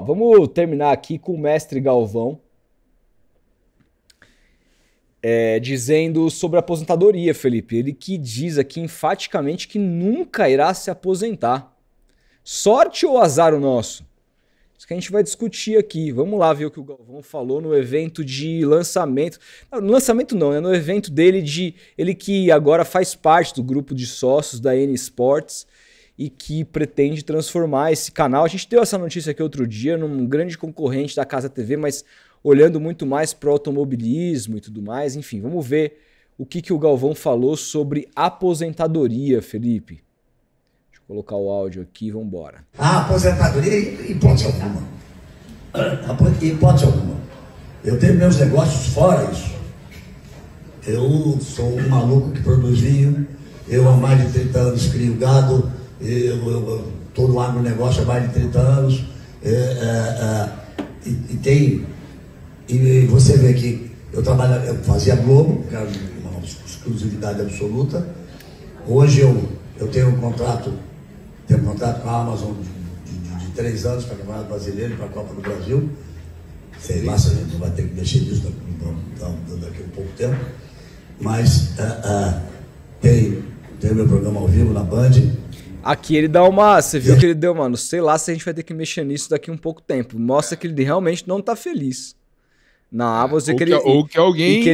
vamos terminar aqui com o mestre Galvão dizendo sobre a aposentadoria, Felipe. Ele que diz aqui enfaticamente que nunca irá se aposentar. Sorte ou azar o nosso? Isso que a gente vai discutir aqui. Vamos lá ver o que o Galvão falou no evento de lançamento. Não, no lançamento não, né? No evento dele ele que agora faz parte do grupo de sócios da N Sports e que pretende transformar esse canal. A gente deu essa notícia aqui outro dia num grande concorrente da Casa TV, mas olhando muito mais para o automobilismo e tudo mais. Enfim, vamos ver o que o Galvão falou sobre aposentadoria, Felipe. Colocar o áudio aqui, vamos embora. A aposentadoria, hipótese alguma. Hipótese alguma. Eu tenho meus negócios fora isso. Eu sou um maluco que produz vinho. Eu há mais de 30 anos crio gado. Eu estou no agronegócio há mais de 30 anos. E você vê que eu fazia Globo, que era uma exclusividade absoluta. Hoje eu tenho um contrato com a Amazon de 3 anos para o Campeonato Brasileiro e para a Copa do Brasil. Sei lá se a gente não vai ter que mexer nisso daqui a um pouco tempo. Mas tem o meu programa ao vivo na Band. Aqui ele dá uma... Você viu que ele deu, mano? Sei lá se a gente vai ter que mexer nisso daqui a um pouco tempo. Mostra que ele realmente não tá feliz. Na Amazon, e que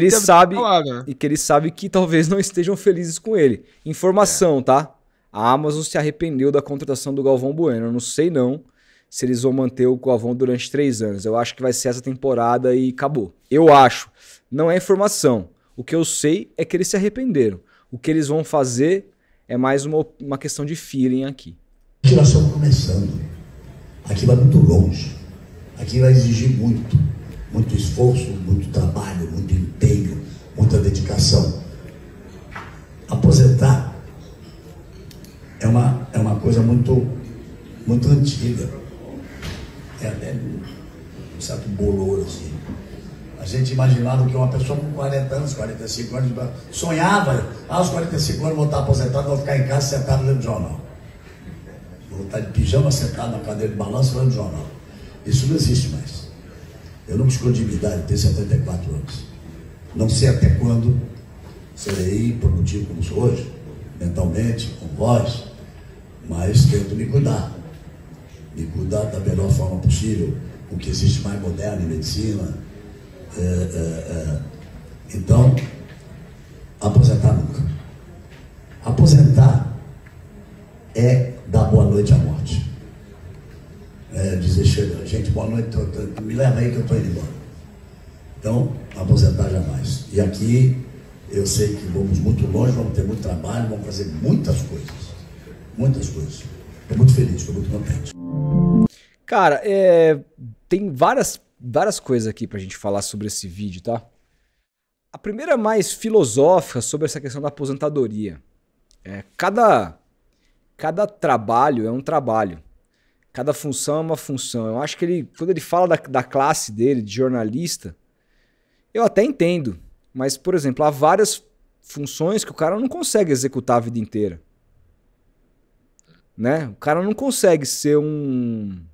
ele sabe que talvez não estejam felizes com ele. Informação, tá? A Amazon se arrependeu da contratação do Galvão Bueno. Eu não sei não se eles vão manter o Galvão durante 3 anos. Eu acho que vai ser essa temporada e acabou. Eu acho. Não é informação. O que eu sei é que eles se arrependeram. O que eles vão fazer é mais uma questão de feeling aqui. Aqui nós estamos começando. Aqui vai muito longe. Aqui vai exigir muito. Muito esforço, muito trabalho, muito empenho, muita dedicação. Aposentar é uma coisa muito antiga. É um certo bolor, assim. A gente imaginava que uma pessoa com 40 anos, 45 anos, sonhava, aos 45 anos vou estar aposentado, vou ficar em casa sentado lendo jornal. Vou estar de pijama sentado na cadeira de balanço lendo jornal. Isso não existe mais. Eu não me escondo de minha idade, tenho 74 anos. Não sei até quando serei produtivo como sou hoje, mentalmente, com voz, mas tento me cuidar da melhor forma possível, o que existe mais moderno em medicina. Então, aposentar nunca. Aposentar é dar boa noite à morte. Dizer, chega, gente, boa noite, me leva aí que eu estou indo embora. Então, aposentar jamais. E aqui, eu sei que vamos muito longe, vamos ter muito trabalho, vamos fazer muitas coisas. Muitas coisas. Estou muito feliz, estou muito contente. Cara, tem várias coisas aqui pra gente falar sobre esse vídeo, tá? A primeira é mais filosófica sobre essa questão da aposentadoria. Cada trabalho é um trabalho. Cada função é uma função. Eu acho que quando ele fala da classe dele, de jornalista, eu até entendo. Mas, por exemplo, há várias funções que o cara não consegue executar a vida inteira. Né? O cara não consegue ser um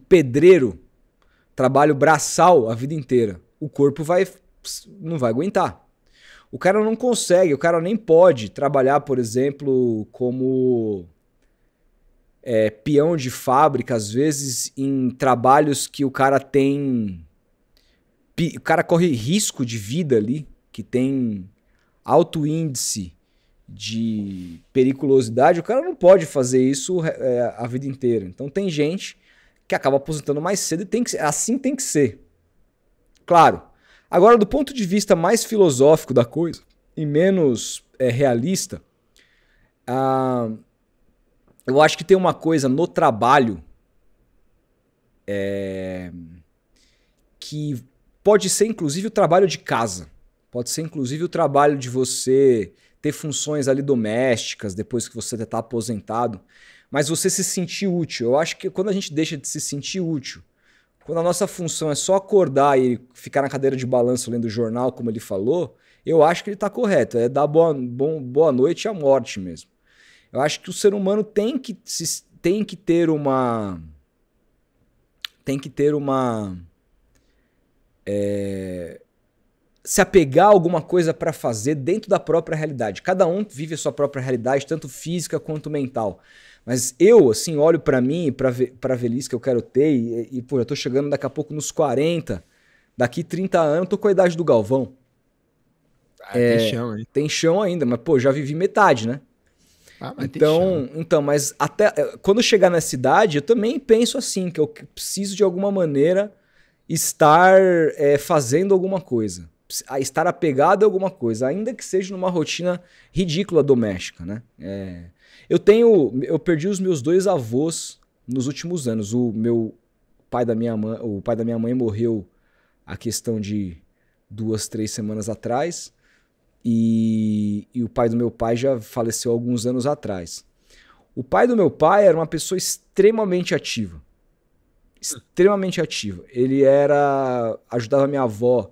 pedreiro, trabalho braçal a vida inteira. O corpo não vai aguentar. O cara não consegue, o cara nem pode trabalhar, por exemplo, como peão de fábrica, às vezes em trabalhos que o cara tem... O cara corre risco de vida ali, que tem alto índice de periculosidade. O cara não pode fazer isso a vida inteira. Então tem gente que acaba aposentando mais cedo e assim tem que ser. Claro. Agora, do ponto de vista mais filosófico da coisa e menos realista, eu acho que tem uma coisa no trabalho que pode ser inclusive o trabalho de casa. Pode ser inclusive o trabalho de você ter funções ali domésticas depois que você está aposentado, mas você se sentir útil. Eu acho que quando a gente deixa de se sentir útil, quando a nossa função é só acordar e ficar na cadeira de balanço lendo o jornal, como ele falou, eu acho que ele está correto. É dar boa noite à morte mesmo. Eu acho que o ser humano tem que ter tem que ter se apegar a alguma coisa para fazer dentro da própria realidade. Cada um vive a sua própria realidade, tanto física quanto mental. Mas eu, assim, olho para mim e pra velhice que eu quero ter e pô, eu tô chegando daqui a pouco nos 40, daqui 30 anos, tô com a idade do Galvão. Tem chão, hein? Tem chão ainda, mas pô, já vivi metade, né? Mas tem chão. Então, mas até quando eu chegar nessa idade, eu também penso assim, que eu preciso de alguma maneira estar fazendo alguma coisa. Estar apegado a alguma coisa, ainda que seja numa rotina ridícula doméstica, né? Eu perdi os meus 2 avós nos últimos anos. O pai da minha mãe morreu a questão de 2, 3 semanas atrás e o pai do meu pai já faleceu alguns anos atrás. O pai do meu pai era uma pessoa extremamente ativa. Extremamente ativa. Ele ajudava minha avó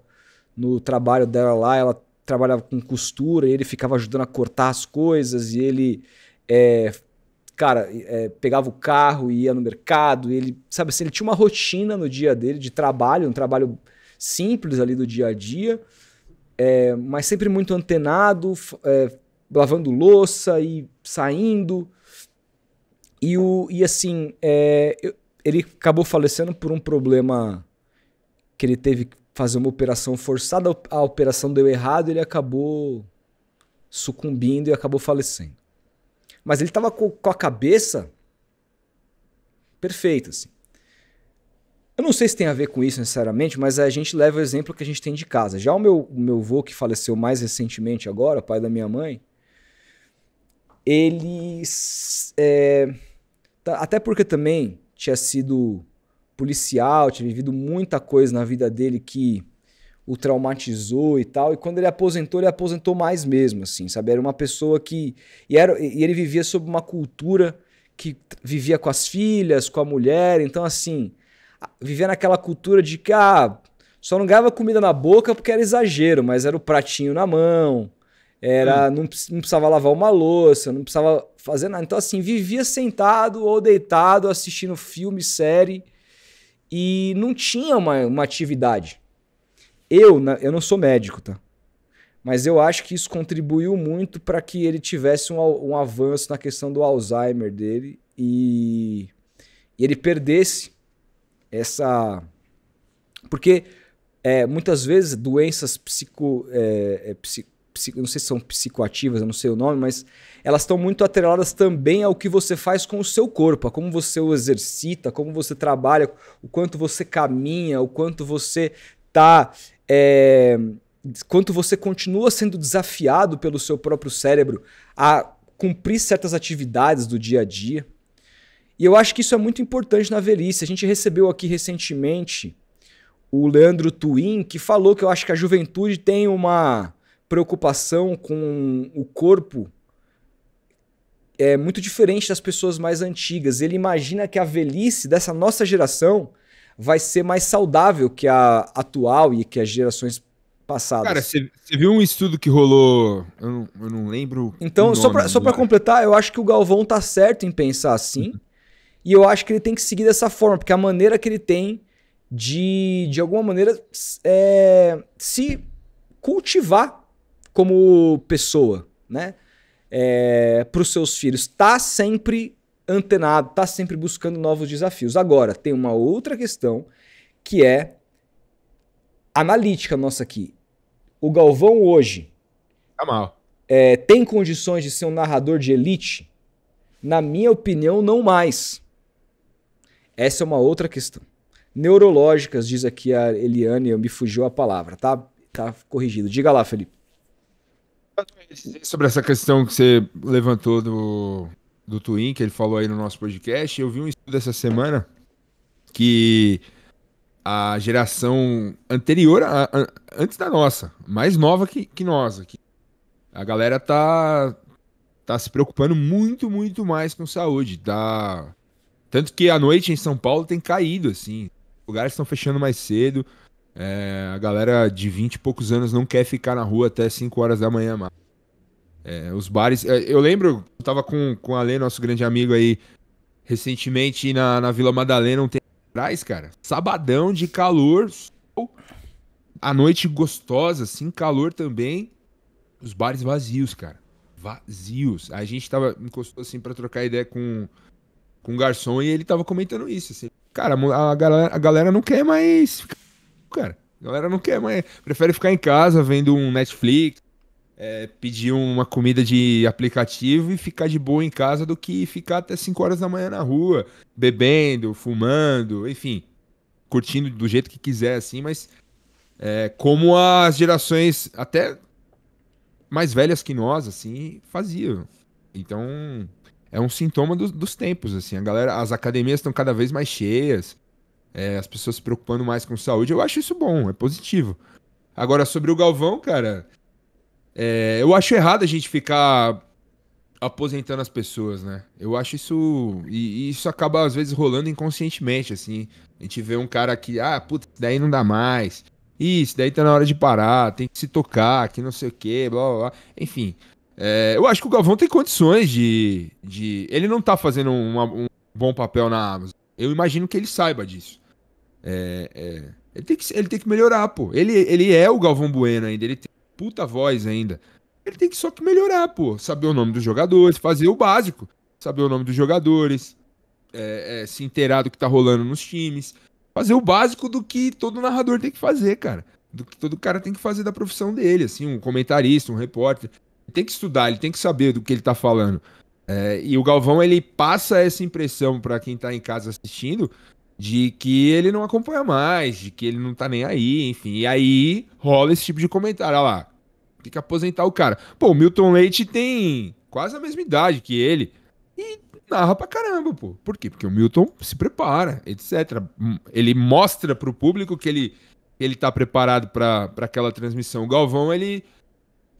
no trabalho dela lá, ela trabalhava com costura e ele ficava ajudando a cortar as coisas e ele, pegava o carro e ia no mercado, e ele, sabe assim, ele tinha uma rotina no dia dele de trabalho, um trabalho simples ali do dia a dia, mas sempre muito antenado, lavando louça e saindo, e assim, ele acabou falecendo por um problema que ele teve que fazer uma operação forçada, a operação deu errado, ele acabou sucumbindo e acabou falecendo. Mas ele estava com a cabeça perfeita, assim. Eu não sei se tem a ver com isso necessariamente, mas a gente leva o exemplo que a gente tem de casa. Já o meu avô, que faleceu mais recentemente agora, pai da minha mãe, ele... até porque também tinha sido policial, tinha vivido muita coisa na vida dele que o traumatizou e tal, e quando ele aposentou mais mesmo, assim, sabe? Era uma pessoa que... E ele vivia sob uma cultura que vivia com as filhas, com a mulher, então, assim, vivia naquela cultura de que, só não ganhava comida na boca porque era exagero, mas era o pratinho na mão, não precisava lavar uma louça, não precisava fazer nada. Então, assim, vivia sentado ou deitado, assistindo filme, série, e não tinha uma atividade. Eu não sou médico, tá? Mas eu acho que isso contribuiu muito para que ele tivesse um avanço na questão do Alzheimer dele e ele perdesse essa... Porque muitas vezes doenças não sei se são psicoativas, eu não sei o nome, mas elas estão muito atreladas também ao que você faz com o seu corpo, a como você o exercita, como você trabalha, o quanto você caminha, o quanto você quanto você continua sendo desafiado pelo seu próprio cérebro a cumprir certas atividades do dia a dia. E eu acho que isso é muito importante na velhice. A gente recebeu aqui recentemente o Leandro Twin, que falou que eu acho que a juventude tem uma preocupação com o corpo muito diferente das pessoas mais antigas. Ele imagina que a velhice dessa nossa geração vai ser mais saudável que a atual e que as gerações passadas. Cara, você viu um estudo que rolou, eu não lembro. Então, só pra completar, eu acho que o Galvão tá certo em pensar assim, e eu acho que ele tem que seguir dessa forma, porque a maneira que ele tem de alguma maneira, se cultivar como pessoa, né? Para os seus filhos, tá sempre antenado, tá sempre buscando novos desafios. Agora, tem uma outra questão que é analítica nossa aqui. O Galvão hoje tá mal. Tem condições de ser um narrador de elite? Na minha opinião, não mais. Essa é uma outra questão. Neurológicas, diz aqui a Eliane, me fugiu a palavra, tá corrigido. Diga lá, Felipe. Sobre essa questão que você levantou do Twin, que ele falou aí no nosso podcast, eu vi um estudo essa semana que a geração anterior, antes da nossa, mais nova que nós aqui, a galera tá se preocupando muito, muito mais com saúde. Tanto que a noite em São Paulo tem caído, assim. Lugares estão fechando mais cedo. A galera de 20 e poucos anos não quer ficar na rua até 5 horas da manhã mais. Os bares... eu lembro, eu tava com o Ale, nosso grande amigo aí, recentemente na Vila Madalena, um tempo atrás, cara, sabadão de calor, sol, a noite gostosa, assim, calor também, os bares vazios, cara, vazios. A gente encostou assim pra trocar ideia com um garçom e ele tava comentando isso, assim, cara, a galera não quer mais ficar, cara, a galera não quer mais, prefere ficar em casa vendo um Netflix, pedir uma comida de aplicativo e ficar de boa em casa do que ficar até 5 horas da manhã na rua, bebendo, fumando, enfim, curtindo do jeito que quiser, assim, mas como as gerações até mais velhas que nós, assim, faziam. Então, é um sintoma dos tempos, assim, as academias estão cada vez mais cheias, as pessoas se preocupando mais com saúde, eu acho isso bom, é positivo. Agora, sobre o Galvão, cara... eu acho errado a gente ficar aposentando as pessoas, né? Eu acho isso... E isso acaba, às vezes, rolando inconscientemente, assim. A gente vê um cara que... Puta, isso daí não dá mais. Isso daí tá na hora de parar. Tem que se tocar, que não sei o quê, blá, blá, blá. Enfim. Eu acho que o Galvão tem condições de... Ele não tá fazendo um bom papel na Amazon. Eu imagino que ele saiba disso. Ele tem que melhorar, pô. Ele é o Galvão Bueno ainda. Ele tem puta voz ainda. Ele tem que só que melhorar, pô. Saber o nome dos jogadores, fazer o básico. Saber o nome dos jogadores, se inteirar do que tá rolando nos times. Fazer o básico do que todo narrador tem que fazer, cara. Do que todo cara tem que fazer da profissão dele, assim, um comentarista, um repórter. Ele tem que estudar, ele tem que saber do que ele tá falando. E o Galvão, ele passa essa impressão pra quem tá em casa assistindo de que ele não acompanha mais, de que ele não tá nem aí, enfim. E aí rola esse tipo de comentário, olha lá. Tem que aposentar o cara. Pô, o Milton Leite tem quase a mesma idade que ele. E narra pra caramba, pô. Por quê? Porque o Milton se prepara, etc. Ele mostra pro público que ele tá preparado pra aquela transmissão. O Galvão, ele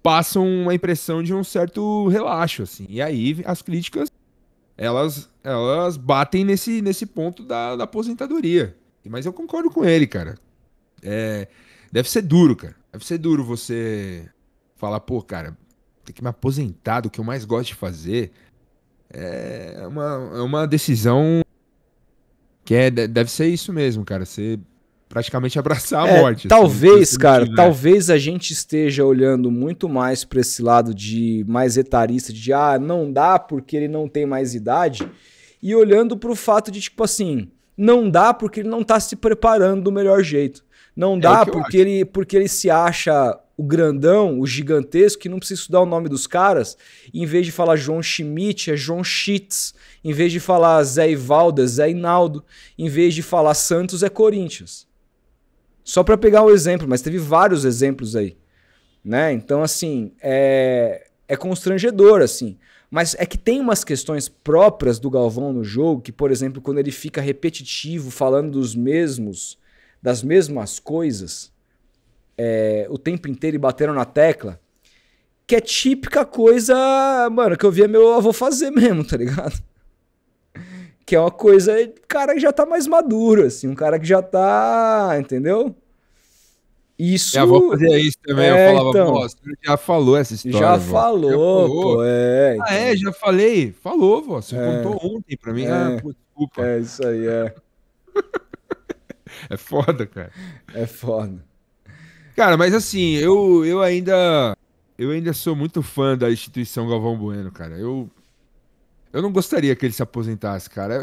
passa uma impressão de um certo relaxo, assim. E aí as críticas, elas batem nesse ponto da aposentadoria. Mas eu concordo com ele, cara. Deve ser duro, cara. Deve ser duro você falar, pô, cara, tem que me aposentar do que eu mais gosto de fazer. É uma decisão que deve ser isso mesmo, cara. Você praticamente abraçar a morte. Talvez, assim, cara, talvez a gente esteja olhando muito mais para esse lado de mais etarista, de não dá porque ele não tem mais idade, e olhando pro fato de, tipo assim, não dá porque ele não tá se preparando do melhor jeito. Não dá porque ele se acha o grandão, o gigantesco, que não precisa estudar o nome dos caras. Em vez de falar João Schmidt, é João Schitz. Em vez de falar Zé Ivaldo, é Zé Hinaldo. Em vez de falar Santos, é Corinthians. Só para pegar um exemplo, mas teve vários exemplos aí. Né? Então, assim, é constrangedor, assim. Mas é que tem umas questões próprias do Galvão no jogo, que, por exemplo, quando ele fica repetitivo, falando das mesmas coisas, o tempo inteiro e bateram na tecla, que é típica coisa, mano, que eu via meu avô fazer mesmo, tá ligado? Que é uma coisa, cara que já tá mais maduro, assim, um cara que já tá, entendeu? Isso... Minha avó fazia isso também, eu falava, então, você já falou essa história, já vó. falou, pô, então. Já falei? Falou, vó, você contou ontem pra mim. Pô, desculpa. Isso aí, É foda, cara. É foda. Cara, mas assim, eu ainda sou muito fã da instituição Galvão Bueno, cara. Eu não gostaria que ele se aposentasse, cara.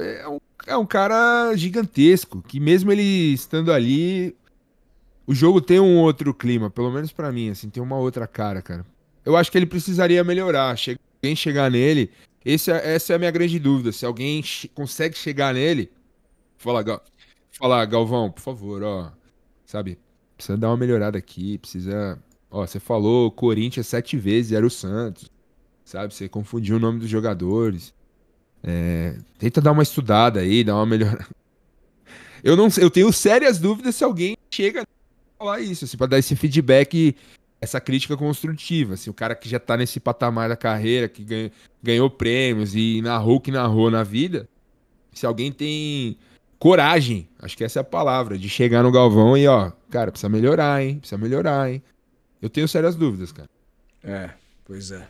É um cara gigantesco, que mesmo ele estando ali, o jogo tem um outro clima, pelo menos pra mim, assim, tem uma outra cara, cara. Eu acho que ele precisaria melhorar. Alguém chegar nele, essa é a minha grande dúvida. Se alguém consegue chegar nele, falar, Galvão, por favor, ó, sabe? Precisa dar uma melhorada aqui, precisa... Ó, você falou Corinthians 7 vezes, era o Santos, sabe? Você confundiu o nome dos jogadores. Tenta dar uma estudada aí, dar uma melhorada. Eu tenho sérias dúvidas se alguém chega a falar isso, assim, pra dar esse feedback, essa crítica construtiva, assim, o cara que já tá nesse patamar da carreira, que ganhou prêmios e narrou o que narrou na vida, se alguém tem... coragem, acho que essa é a palavra, de chegar no Galvão e, ó, cara, precisa melhorar, hein? Eu tenho sérias dúvidas, cara. Pois é.